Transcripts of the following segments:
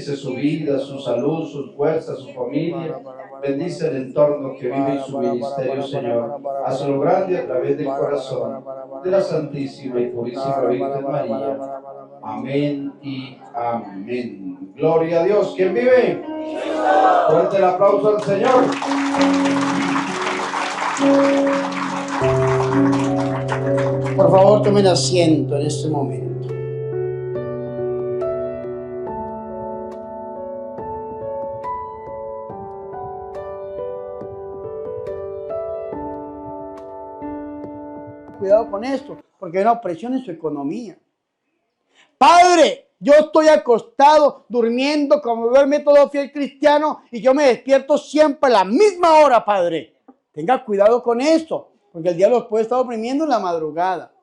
Bendice su vida, su salud, sus fuerzas, su familia. Bendice el entorno que vive y su ministerio, Señor. Hazlo grande a través del corazón de la Santísima y Purísima Virgen María. Amén y amén. Gloria a Dios. ¿Quién vive? Fuerte el aplauso al Señor. Por favor, tomen asiento en este momento. Cuidado con esto, porque hay una opresión en su economía. Padre, yo estoy acostado, durmiendo, como el método fiel cristiano, y yo me despierto siempre a la misma hora, Padre. Tenga cuidado con esto, porque el diablo puede estar oprimiendo en la madrugada.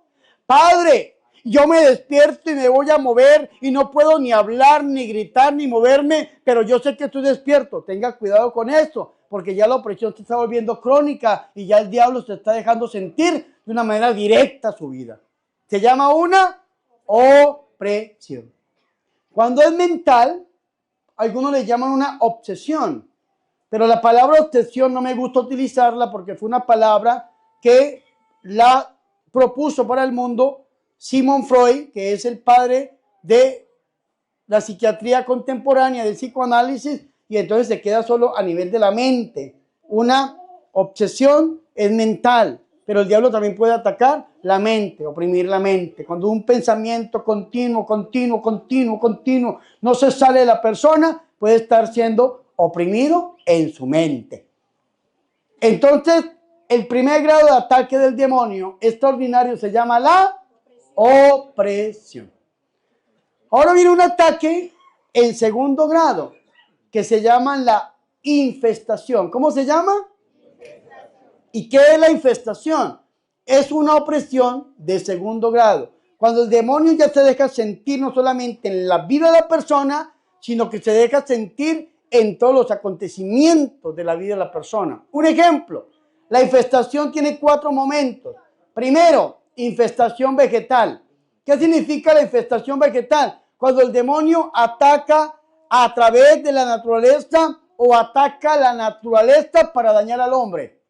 Padre, yo me despierto y me voy a mover y no puedo ni hablar, ni gritar, ni moverme, pero yo sé que estoy despierto. Tenga cuidado con esto, porque ya la opresión se está volviendo crónica y ya el diablo se está dejando sentir de una manera directa su vida. Se llama una opresión. Cuando es mental, algunos le llaman una obsesión, pero la palabra obsesión no me gusta utilizarla porque fue una palabra que la propuso para el mundo Sigmund Freud, que es el padre de la psiquiatría contemporánea, del psicoanálisis, y entonces se queda solo a nivel de la mente. Una obsesión es mental, pero el diablo también puede atacar la mente, oprimir la mente. Cuando un pensamiento continuo no se sale de la persona, puede estar siendo oprimido en su mente. Entonces, el primer grado de ataque del demonio extraordinario se llama la opresión. Ahora viene un ataque en segundo grado que se llama la infestación. ¿Cómo se llama? ¿Y qué es la infestación? Es una opresión de segundo grado. Cuando el demonio ya se deja sentir no solamente en la vida de la persona, sino que se deja sentir en todos los acontecimientos de la vida de la persona. Un ejemplo, la infestación tiene 4 momentos. Primero, infestación vegetal. ¿Qué significa la infestación vegetal? Cuando el demonio ataca a través de la naturaleza o ataca la naturaleza para dañar al hombre.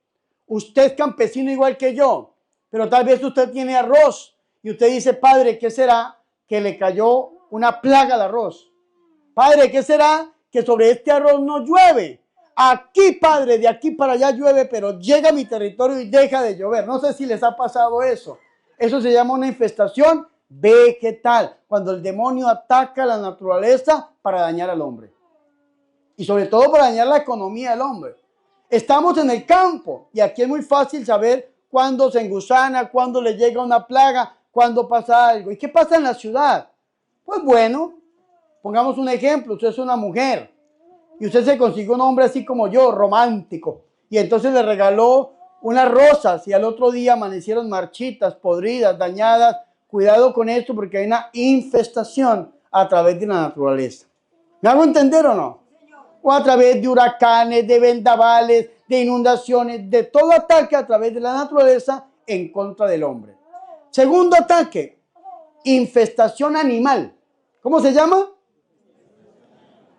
Usted es campesino igual que yo, pero tal vez usted tiene arroz y usted dice, Padre, ¿qué será que le cayó una plaga al arroz? Padre, ¿qué será que sobre este arroz no llueve? Aquí, Padre, de aquí para allá llueve, pero llega a mi territorio y deja de llover. No sé si les ha pasado eso. Eso se llama una infestación vegetal, cuando el demonio ataca la naturaleza para dañar al hombre. Y sobre todo para dañar la economía del hombre. Estamos en el campo y aquí es muy fácil saber cuándo se engusana, cuándo le llega una plaga, cuándo pasa algo. ¿Y qué pasa en la ciudad? Pues bueno, pongamos un ejemplo. Usted es una mujer y usted se consiguió un hombre así como yo, romántico, y entonces le regaló unas rosas y al otro día amanecieron marchitas, podridas, dañadas. Cuidado con esto porque hay una infestación a través de la naturaleza. ¿Me hago entender o no? O a través de huracanes, de vendavales, de inundaciones, de todo ataque a través de la naturaleza en contra del hombre. Segundo ataque, infestación animal. ¿Cómo se llama?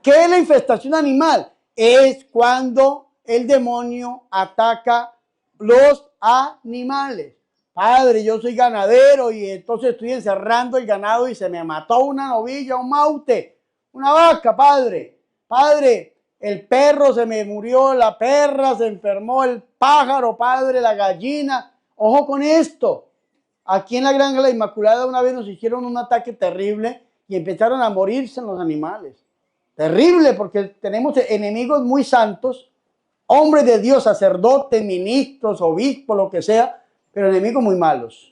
¿Qué es la infestación animal? Es cuando el demonio ataca los animales. Padre, yo soy ganadero y entonces estoy encerrando el ganado y se me mató una novilla, un maute, una vaca, padre. Padre, el perro se me murió, la perra se enfermó, el pájaro, padre, la gallina. Ojo con esto. Aquí en la Granja La Inmaculada una vez nos hicieron un ataque terrible y empezaron a morirse los animales. Terrible, porque tenemos enemigos muy santos, hombres de Dios, sacerdotes, ministros, obispos, lo que sea, pero enemigos muy malos.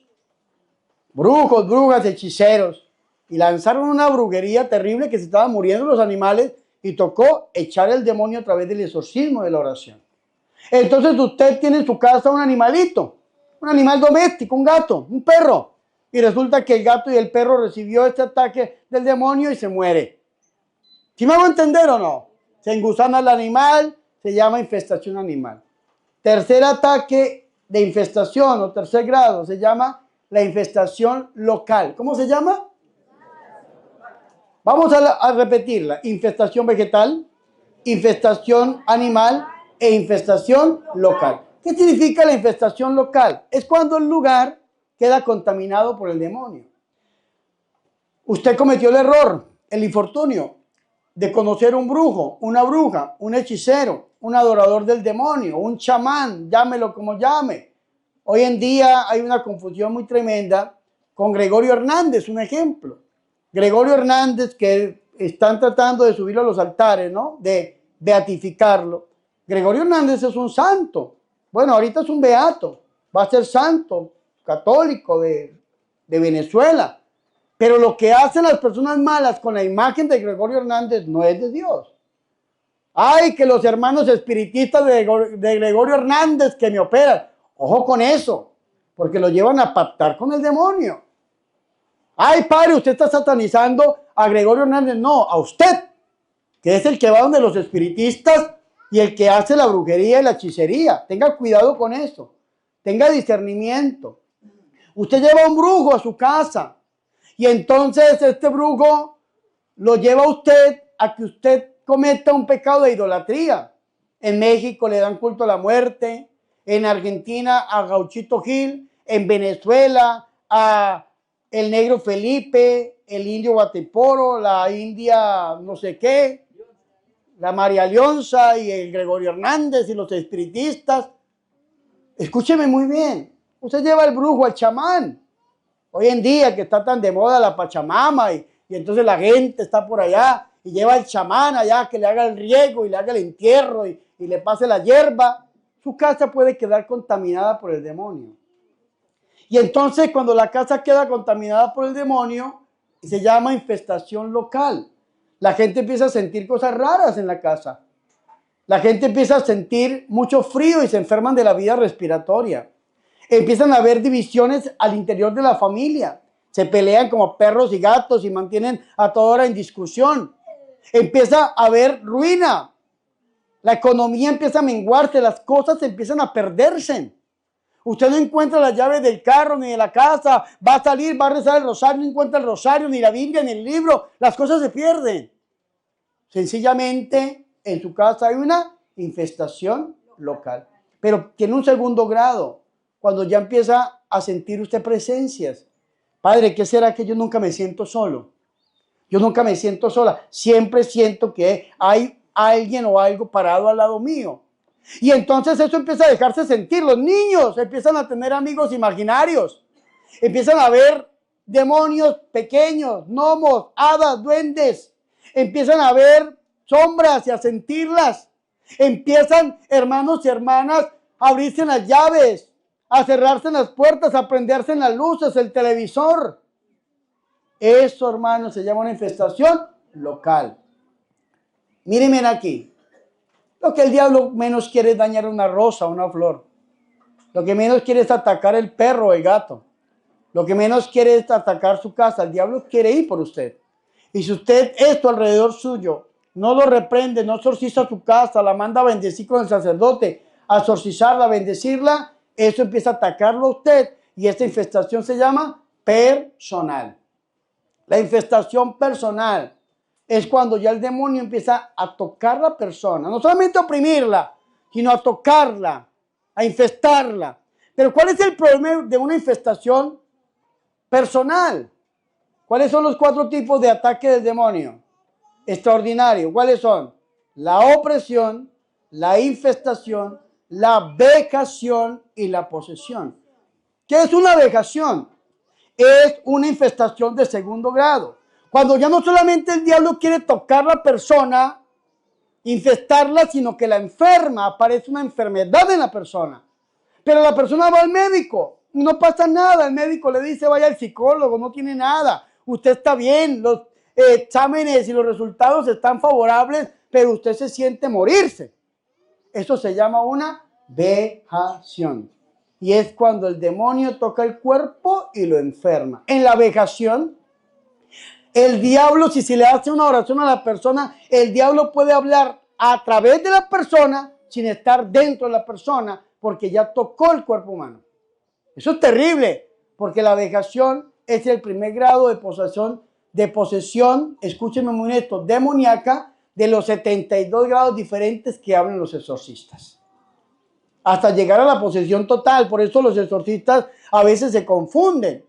Brujos, brujas, hechiceros. Y lanzaron una brujería terrible que se estaban muriendo los animales y tocó echar el demonio a través del exorcismo de la oración. Entonces usted tiene en su casa un animalito, un animal doméstico, un gato, un perro. Y resulta que el gato y el perro recibió este ataque del demonio y se muere. ¿Sí me hago entender o no? Se engusana el animal, se llama infestación animal. Tercer ataque de infestación o tercer grado se llama la infestación local. ¿Cómo se llama? Vamos a repetirla. Infestación vegetal, infestación animal e infestación local. ¿Qué significa la infestación local? Es cuando el lugar queda contaminado por el demonio. Usted cometió el error, el infortunio, de conocer un brujo, una bruja, un hechicero, un adorador del demonio, un chamán, llámelo como llame. Hoy en día hay una confusión muy tremenda con Gregorio Hernández, un ejemplo. Gregorio Hernández, que están tratando de subirlo a los altares, ¿no? De beatificarlo. Gregorio Hernández es un santo. Bueno, ahorita es un beato. Va a ser santo, católico de Venezuela. Pero lo que hacen las personas malas con la imagen de Gregorio Hernández no es de Dios. Ay, que los hermanos espiritistas de Gregorio Hernández que me operan. Ojo con eso, porque lo llevan a pactar con el demonio. Ay, padre, usted está satanizando a Gregorio Hernández. No, a usted, que es el que va donde los espiritistas y el que hace la brujería y la hechicería. Tenga cuidado con eso. Tenga discernimiento. Usted lleva un brujo a su casa y entonces este brujo lo lleva a usted a que usted cometa un pecado de idolatría. En México le dan culto a la muerte, en Argentina a Gauchito Gil, en Venezuela a el negro Felipe, el indio Guateporo, la india no sé qué, la María Leonza y el Gregorio Hernández y los espiritistas. Escúcheme muy bien, usted lleva al brujo, al chamán. Hoy en día que está tan de moda la Pachamama y entonces la gente está por allá y lleva al chamán allá que le haga el riego y le haga el entierro y le pase la hierba, su casa puede quedar contaminada por el demonio. Y entonces cuando la casa queda contaminada por el demonio, se llama infestación local. La gente empieza a sentir cosas raras en la casa. La gente empieza a sentir mucho frío y se enferman de la vía respiratoria. Empiezan a haber divisiones al interior de la familia. Se pelean como perros y gatos y mantienen a toda hora en discusión. Empieza a haber ruina. La economía empieza a menguarse, las cosas empiezan a perderse. Usted no encuentra las llaves del carro ni de la casa, va a salir, va a rezar el rosario, no encuentra el rosario, ni la Biblia, ni el libro, las cosas se pierden. Sencillamente en su casa hay una infestación local, pero tiene un segundo grado, cuando ya empieza a sentir usted presencias. Padre, ¿qué será que yo nunca me siento solo? Yo nunca me siento sola, siempre siento que hay alguien o algo parado al lado mío. Y entonces eso empieza a dejarse sentir. Los niños empiezan a tener amigos imaginarios. Empiezan a ver demonios pequeños, gnomos, hadas, duendes. Empiezan a ver sombras y a sentirlas. Empiezan, hermanos y hermanas, a abrirse las llaves, a cerrarse las puertas, a prenderse las luces, el televisor. Eso, hermanos, se llama una infestación local. Mírenme aquí. Lo que el diablo menos quiere es dañar una rosa, una flor. Lo que menos quiere es atacar el perro o el gato. Lo que menos quiere es atacar su casa. El diablo quiere ir por usted. Y si usted esto alrededor suyo no lo reprende, no exorciza su casa, la manda a bendecir con el sacerdote, a exorcizarla, a bendecirla, eso empieza a atacarlo a usted. Y esta infestación se llama personal. La infestación personal es cuando ya el demonio empieza a tocar a la persona, no solamente a oprimirla, sino a tocarla, a infestarla. Pero ¿cuál es el problema de una infestación personal? ¿Cuáles son los 4 tipos de ataque del demonio? Extraordinario. ¿Cuáles son? La opresión, la infestación, la vejación y la posesión. ¿Qué es una vejación? Es una infestación de segundo grado. Cuando ya no solamente el diablo quiere tocar a la persona, infestarla, sino que la enferma, aparece una enfermedad en la persona. Pero la persona va al médico, no pasa nada, el médico le dice vaya al psicólogo, no tiene nada, usted está bien, los exámenes y los resultados están favorables, pero usted se siente morirse. Eso se llama una vejación. Y es cuando el demonio toca el cuerpo y lo enferma. En la vejación, el diablo, si se le hace una oración a la persona, el diablo puede hablar a través de la persona sin estar dentro de la persona porque ya tocó el cuerpo humano. Eso es terrible porque la vejación es el primer grado de posesión de posesión, escúchenme muy esto, demoníaca, de los 72 grados diferentes que hablan los exorcistas. Hasta llegar a la posesión total. Por eso los exorcistas a veces se confunden.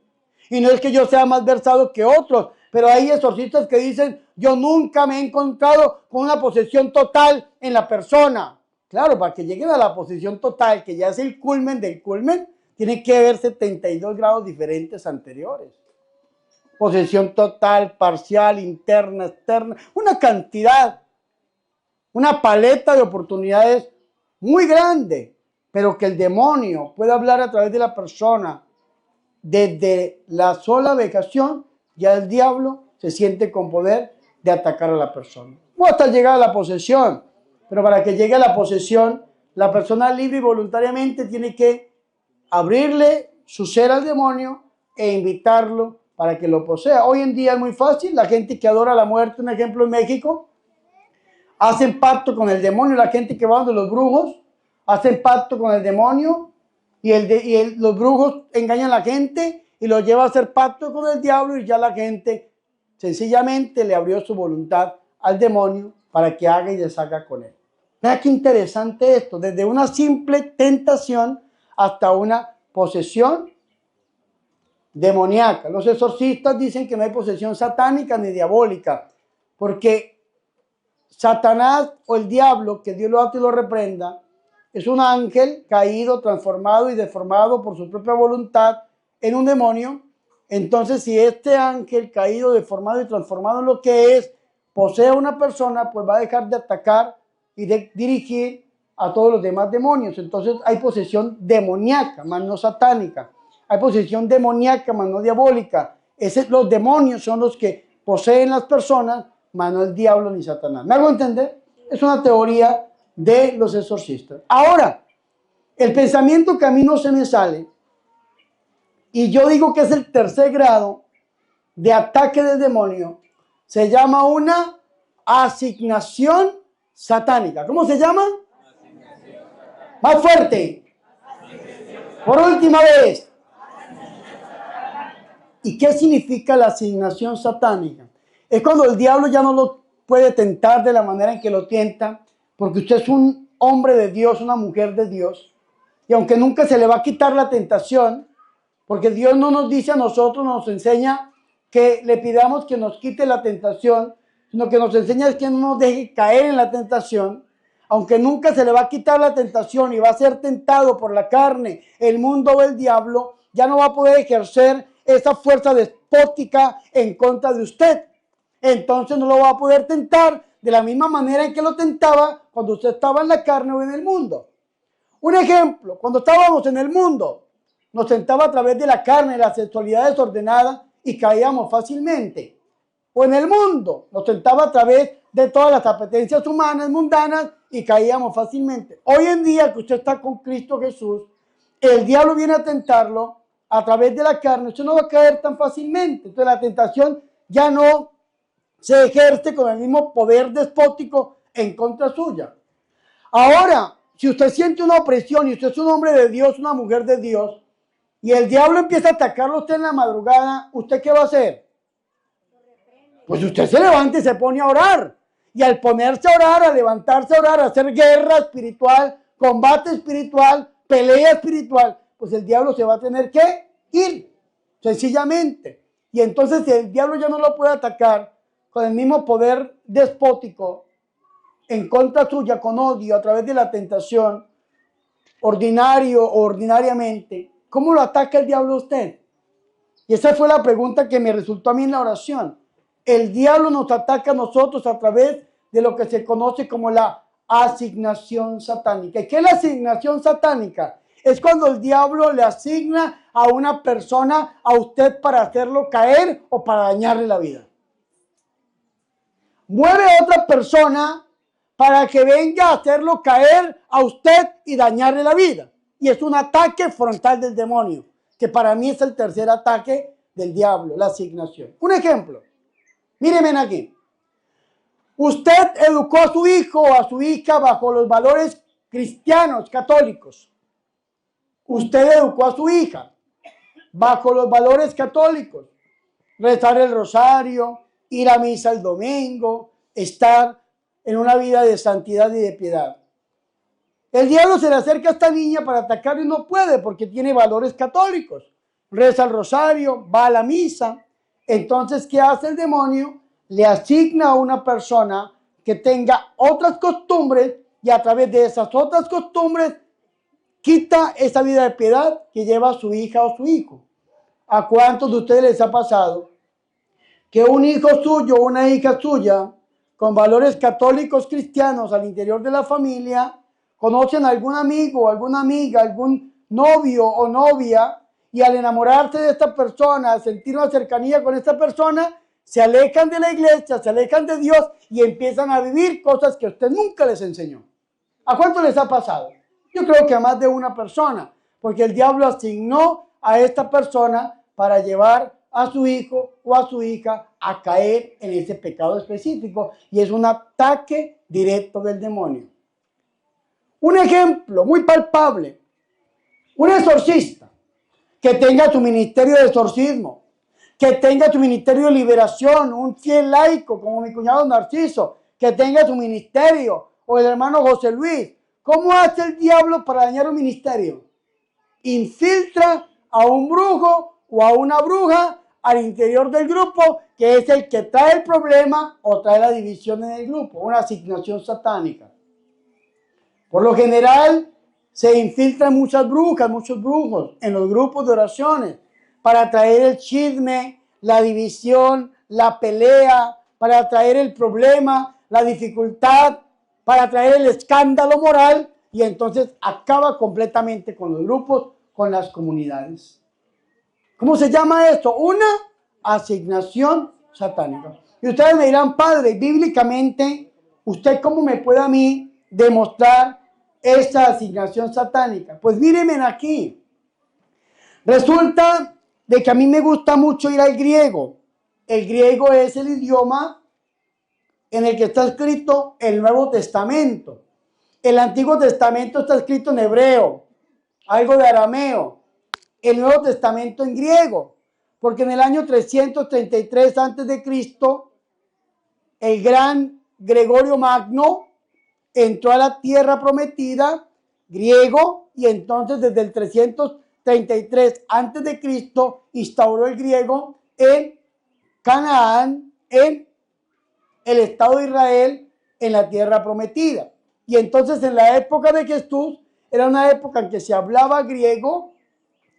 Y no es que yo sea más versado que otros, pero hay exorcistas que dicen, yo nunca me he encontrado con una posesión total en la persona. Claro, para que lleguen a la posesión total, que ya es el culmen del culmen, tiene que haber 72 grados diferentes anteriores. Posesión total, parcial, interna, externa, una cantidad, una paleta de oportunidades muy grande, pero que el demonio pueda hablar a través de la persona desde la sola vejación, ya el diablo se siente con poder de atacar a la persona. No hasta llegar a la posesión, pero para que llegue a la posesión, la persona libre y voluntariamente tiene que abrirle su ser al demonio e invitarlo para que lo posea. Hoy en día es muy fácil, la gente que adora la muerte, un ejemplo en México, hacen pacto con el demonio, la gente que va donde los brujos, hacen pacto con el demonio y los brujos engañan a la gente y los lleva a hacer pacto con el diablo y ya la gente sencillamente le abrió su voluntad al demonio para que haga y deshaga con él. Mira qué interesante esto, desde una simple tentación hasta una posesión demoníaca. Los exorcistas dicen que no hay posesión satánica ni diabólica, porque Satanás o el diablo, que Dios lo ate y lo reprenda, es un ángel caído, transformado y deformado por su propia voluntad en un demonio. Entonces, si este ángel caído, deformado y transformado en lo que es, posee a una persona, pues va a dejar de atacar y de dirigir a todos los demás demonios. Entonces hay posesión demoníaca, más no satánica. Hay posesión demoníaca, más no diabólica. Los demonios son los que poseen las personas, más no el diablo ni Satanás. ¿Me hago entender? Es una teoría de los exorcistas. Ahora, el pensamiento que a mí no se me sale, y yo digo que es el tercer grado de ataque del demonio, se llama una asignación satánica. ¿Cómo se llama? Más fuerte. Por última vez. ¿Y qué significa la asignación satánica? Es cuando el diablo ya no lo puede tentar de la manera en que lo tienta, porque usted es un hombre de Dios, una mujer de Dios, y aunque nunca se le va a quitar la tentación, porque Dios no nos dice a nosotros, nos enseña que le pidamos que nos quite la tentación, sino que nos enseña es que no nos deje caer en la tentación. Aunque nunca se le va a quitar la tentación y va a ser tentado por la carne, el mundo o el diablo, ya no va a poder ejercer esa fuerza despótica en contra de usted. Entonces no lo va a poder tentar de la misma manera en que lo tentaba cuando usted estaba en la carne o en el mundo. Un ejemplo, cuando estábamos en el mundo, nos tentaba a través de la carne, la sexualidad desordenada y caíamos fácilmente. O en el mundo, nos tentaba a través de todas las apetencias humanas, mundanas, y caíamos fácilmente. Hoy en día que usted está con Cristo Jesús, el diablo viene a tentarlo a través de la carne, usted no va a caer tan fácilmente. Entonces la tentación ya no se ejerce con el mismo poder despótico en contra suya. Ahora, si usted siente una opresión y usted es un hombre de Dios, una mujer de Dios, y el diablo empieza a atacarlo a usted en la madrugada, ¿usted qué va a hacer? Pues usted se levanta y se pone a orar. Y al ponerse a orar, a levantarse a orar, a hacer guerra espiritual, combate espiritual, pelea espiritual, pues el diablo se va a tener que ir, sencillamente. Y entonces si el diablo ya no lo puede atacar con el mismo poder despótico en contra suya, con odio, a través de la tentación, ordinario o ordinariamente, ¿cómo lo ataca el diablo a usted? Y esa fue la pregunta que me resultó a mí en la oración. El diablo nos ataca a nosotros a través de lo que se conoce como la asignación satánica. ¿Y qué es la asignación satánica? Es cuando el diablo le asigna a una persona a usted para hacerlo caer o para dañarle la vida. Mueve a otra persona para que venga a hacerlo caer a usted y dañarle la vida. Y es un ataque frontal del demonio, que para mí es el tercer ataque del diablo, la asignación. Un ejemplo. Mírenme aquí. Usted educó a su hijo o a su hija bajo los valores cristianos, católicos. Usted educó a su hija bajo los valores católicos. rezar el rosario, ir a misa el domingo, estar en una vida de santidad y de piedad. El diablo se le acerca a esta niña para atacar y no puede porque tiene valores católicos. Reza el rosario, va a la misa. Entonces, ¿qué hace el demonio? Le asigna a una persona que tenga otras costumbres y a través de esas otras costumbres quita esa vida de piedad que lleva a su hija o su hijo. ¿A cuántos de ustedes les ha pasado que un hijo suyo o una hija suya con valores católicos cristianos al interior de la familia conocen a algún amigo, alguna amiga, algún novio o novia y al enamorarse de esta persona, sentir una cercanía con esta persona, se alejan de la iglesia, se alejan de Dios y empiezan a vivir cosas que usted nunca les enseñó? ¿A cuánto les ha pasado? Yo creo que a más de una persona, porque el diablo asignó a esta persona para llevar a su hijo o a su hija a caer en ese pecado específico y es un ataque directo del demonio. Un ejemplo muy palpable, un exorcista que tenga su ministerio de exorcismo, que tenga su ministerio de liberación, un fiel laico como mi cuñado Narciso, que tenga su ministerio, o el hermano José Luis. ¿Cómo hace el diablo para dañar un ministerio? Infiltra a un brujo o a una bruja al interior del grupo, que es el que trae el problema o trae la división en el grupo, una asignación satánica. Por lo general, se infiltran muchas brujas, muchos brujos en los grupos de oraciones para traer el chisme, la división, la pelea, para traer el problema, la dificultad, para traer el escándalo moral y entonces acaba completamente con los grupos, con las comunidades. ¿Cómo se llama esto? Una asignación satánica. Y ustedes me dirán, padre, bíblicamente, ¿usted cómo me puede a mí demostrar esta asignación satánica? Pues mírenme aquí. Resulta de que a mí me gusta mucho ir al griego. El griego es el idioma en el que está escrito el Nuevo Testamento. El Antiguo Testamento está escrito en hebreo, algo de arameo. El Nuevo Testamento en griego, porque en el año 333 a.C., el gran Gregorio Magno entró a la tierra prometida, griego, y entonces desde el 333 a.C. instauró el griego en Canaán, en el Estado de Israel, en la tierra prometida. Y entonces en la época de Jesús era una época en que se hablaba griego,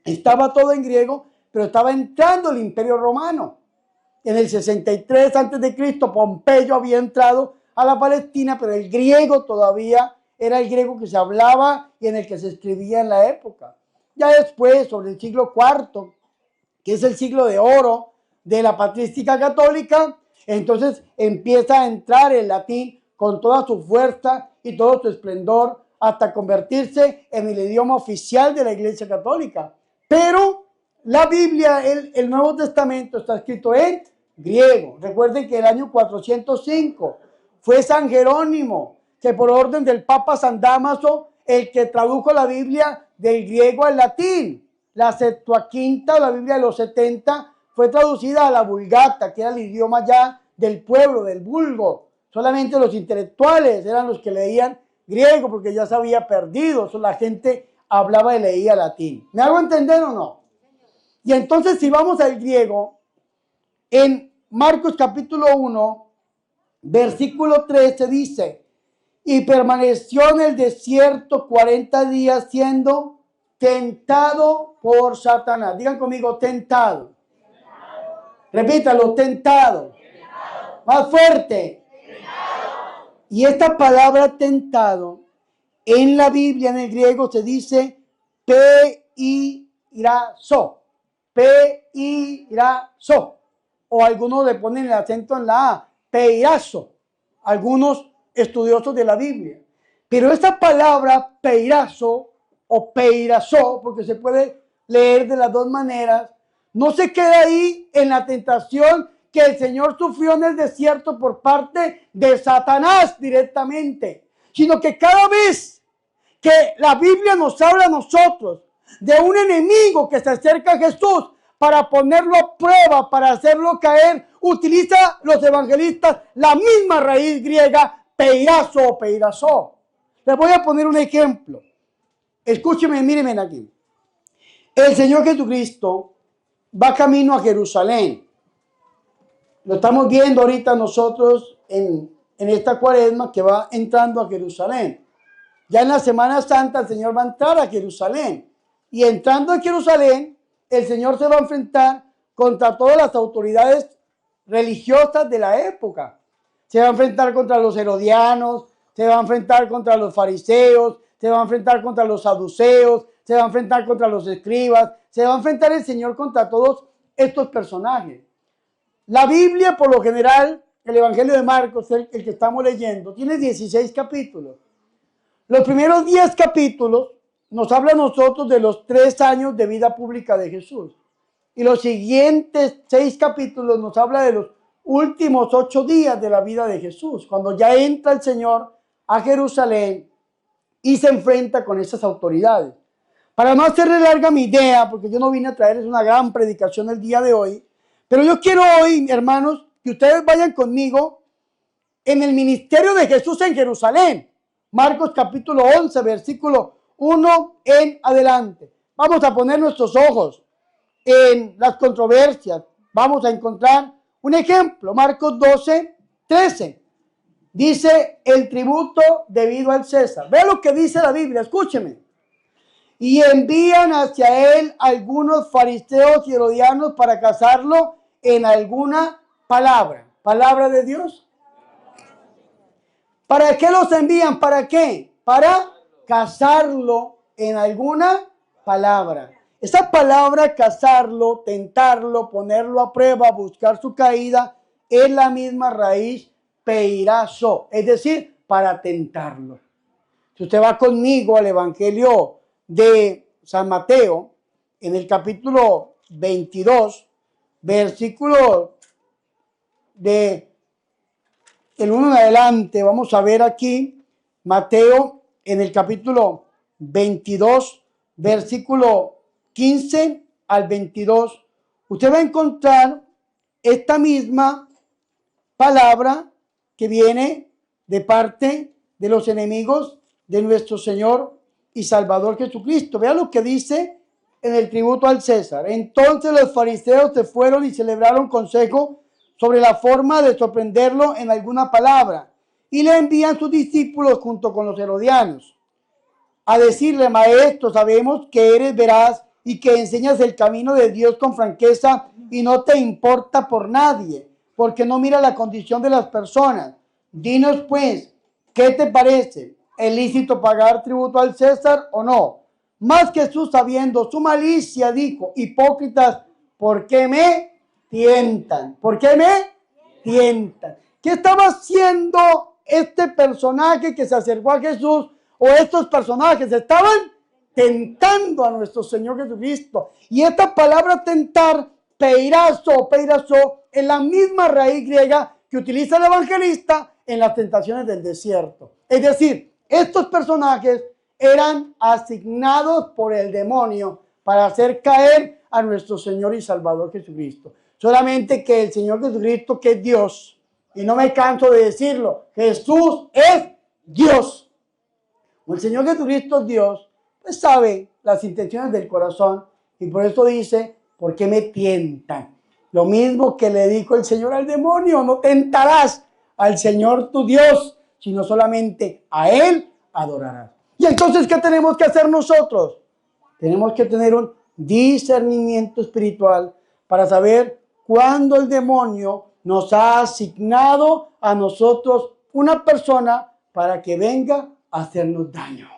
estaba todo en griego, pero estaba entrando el Imperio Romano. En el 63 a.C. Pompeyo había entrado a la Palestina, pero el griego todavía era el griego que se hablaba y en el que se escribía en la época. Ya después, sobre el siglo IV, que es el siglo de oro de la patrística católica, entonces empieza a entrar el latín con toda su fuerza y todo su esplendor hasta convertirse en el idioma oficial de la Iglesia Católica. Pero la Biblia, el Nuevo Testamento, está escrito en griego. Recuerden que el año 405 fue San Jerónimo, que por orden del Papa San Dámaso, el que tradujo la Biblia del griego al latín. La Septuaginta, la Biblia de los 70, fue traducida a la Vulgata, que era el idioma ya del pueblo, del vulgo. Solamente los intelectuales eran los que leían griego, porque ya se había perdido. La gente hablaba y leía latín. ¿Me hago entender o no? Y entonces, si vamos al griego, en Marcos capítulo 1, versículo 13 dice: y permaneció en el desierto 40 días siendo tentado por Satanás. Digan conmigo, tentado. Repítalo, tentado. Más fuerte. Y esta palabra tentado en la Biblia, en el griego, se dice peirazo. Peirazo. O algunos le ponen el acento en la A, peirazo. Algunos estudiosos de la Biblia. Pero esta palabra peirazo o peirazó, porque se puede leer de las dos maneras, no se queda ahí en la tentación que el Señor sufrió en el desierto por parte de Satanás directamente, sino que cada vez que la Biblia nos habla a nosotros de un enemigo que se acerca a Jesús para ponerlo a prueba, para hacerlo caer, utiliza los evangelistas la misma raíz griega, peirazo o peirazó. Les voy a poner un ejemplo. Escúchenme, mírenme aquí. El Señor Jesucristo va camino a Jerusalén. Lo estamos viendo ahorita nosotros en esta cuaresma que va entrando a Jerusalén. Ya en la Semana Santa el Señor va a entrar a Jerusalén. Y entrando a Jerusalén, el Señor se va a enfrentar contra todas las autoridades religiosas de la época. Se va a enfrentar contra los herodianos, se va a enfrentar contra los fariseos, se va a enfrentar contra los saduceos, se va a enfrentar contra los escribas, se va a enfrentar el Señor contra todos estos personajes. La Biblia, por lo general, el Evangelio de Marcos, el que estamos leyendo, tiene 16 capítulos. Los primeros 10 capítulos nos habla a nosotros de los 3 años de vida pública de Jesús. Y los siguientes 6 capítulos nos habla de los últimos 8 días de la vida de Jesús, cuando ya entra el Señor a Jerusalén y se enfrenta con esas autoridades. Para no hacerle larga mi idea, porque yo no vine a traerles una gran predicación el día de hoy, pero yo quiero hoy, hermanos, que ustedes vayan conmigo en el ministerio de Jesús en Jerusalén. Marcos capítulo 11, versículo 1 en adelante. Vamos a poner nuestros ojos en las controversias. Vamos a encontrar un ejemplo. Marcos 12, 13. Dice el tributo debido al César. Vea lo que dice la Biblia, escúcheme. Y envían hacia él algunos fariseos y herodianos para casarlo en alguna palabra. ¿Palabra de Dios? ¿Para qué los envían? ¿Para qué? Para casarlo en alguna palabra. Esa palabra casarlo, tentarlo, ponerlo a prueba, buscar su caída, es la misma raíz peirazo, es decir, para tentarlo. Si usted va conmigo al Evangelio de San Mateo, en el capítulo 22, versículo de el 1 en adelante, vamos a ver aquí, Mateo en el capítulo 22, versículo 15 al 22, usted va a encontrar esta misma palabra que viene de parte de los enemigos de nuestro Señor y Salvador Jesucristo. Vea lo que dice en el tributo al César. Entonces los fariseos se fueron y celebraron consejo sobre la forma de sorprenderlo en alguna palabra, y le envían sus discípulos junto con los herodianos a decirle: maestro, sabemos que eres veraz y que enseñas el camino de Dios con franqueza y no te importa por nadie, porque no mira la condición de las personas. Dinos pues, ¿qué te parece? ¿Es lícito pagar tributo al César o no? Mas Jesús, sabiendo su malicia, dijo: hipócritas, ¿por qué me tientan? ¿Por qué me tientan? ¿Qué estaba haciendo este personaje que se acercó a Jesús, o estos personajes? Estaban tentando a nuestro Señor Jesucristo. Y esta palabra tentar, peirazo, es la misma raíz griega que utiliza el evangelista en las tentaciones del desierto. Es decir, estos personajes eran asignados por el demonio para hacer caer a nuestro Señor y Salvador Jesucristo. Solamente que el Señor Jesucristo, que es Dios, y no me canso de decirlo, Jesús es Dios. Como el Señor Jesucristo es Dios, pues sabe las intenciones del corazón, y por eso dice: ¿por qué me tientan? Lo mismo que le dijo el Señor al demonio: no tentarás al Señor tu Dios, sino solamente a Él adorarás. Y entonces, ¿qué tenemos que hacer nosotros? Tenemos que tener un discernimiento espiritual para saber cuándo el demonio nos ha asignado a nosotros una persona para que venga a hacernos daño.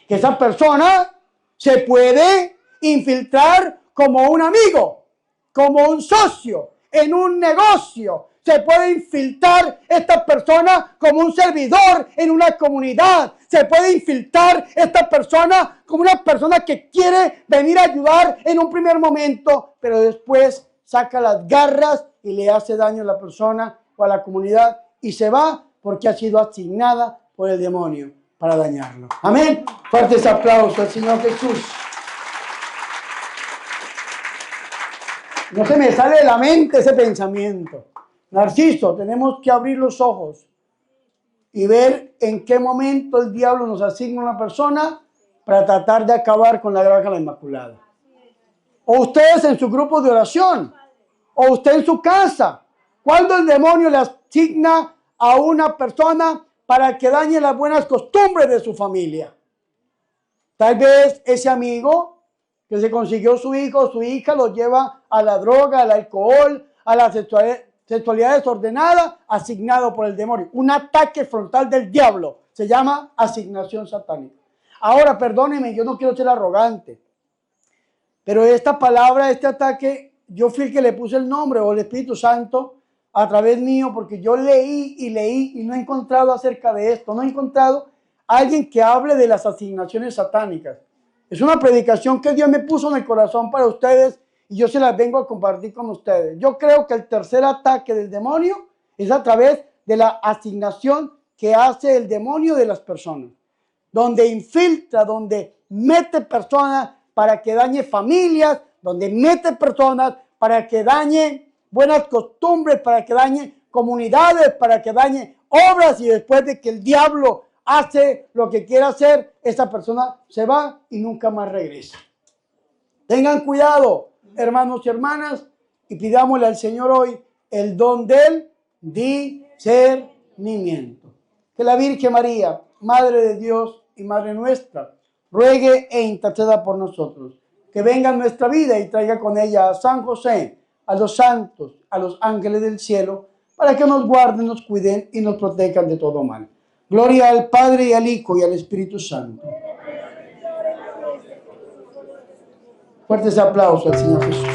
Que esa persona se puede infiltrar como un amigo, como un socio, en un negocio. Se puede infiltrar esta persona como un servidor en una comunidad. Se puede infiltrar esta persona como una persona que quiere venir a ayudar en un primer momento, pero después saca las garras y le hace daño a la persona o a la comunidad y se va porque ha sido asignada por el demonio para dañarlo. Amén. Fuertes aplausos al Señor Jesús. No se me sale de la mente ese pensamiento. Narciso, tenemos que abrir los ojos y ver en qué momento el diablo nos asigna una persona para tratar de acabar con la granja de la Inmaculada. O ustedes en su grupo de oración, o usted en su casa. Cuando el demonio le asigna a una persona para que dañe las buenas costumbres de su familia. Tal vez ese amigo que se consiguió su hijo o su hija lo lleva a la droga, al alcohol, a la sexualidad desordenada, asignado por el demonio. Un ataque frontal del diablo. Se llama asignación satánica. Ahora, perdónenme, yo no quiero ser arrogante, pero esta palabra, este ataque, yo fui el que le puse el nombre, o el Espíritu Santo, a través mío, porque yo leí y no he encontrado acerca de esto, no he encontrado a alguien que hable de las asignaciones satánicas. Es una predicación que Dios me puso en el corazón para ustedes y yo se las vengo a compartir con ustedes. Yo creo que el tercer ataque del demonio es a través de la asignación que hace el demonio de las personas, donde infiltra, donde mete personas para que dañe familias, donde mete personas para que dañe buenas costumbres, para que dañe comunidades, para que dañe obras, y después de que el diablo hace lo que quiere hacer, esa persona se va y nunca más regresa. Tengan cuidado, hermanos y hermanas, y pidámosle al Señor hoy el don del discernimiento. Que la Virgen María, Madre de Dios y Madre nuestra, ruegue e interceda por nosotros. Que venga en nuestra vida y traiga con ella a San José, a los santos, a los ángeles del cielo, para que nos guarden, nos cuiden y nos protejan de todo mal. Gloria al Padre y al Hijo y al Espíritu Santo. Fuertes aplausos al Señor Jesús.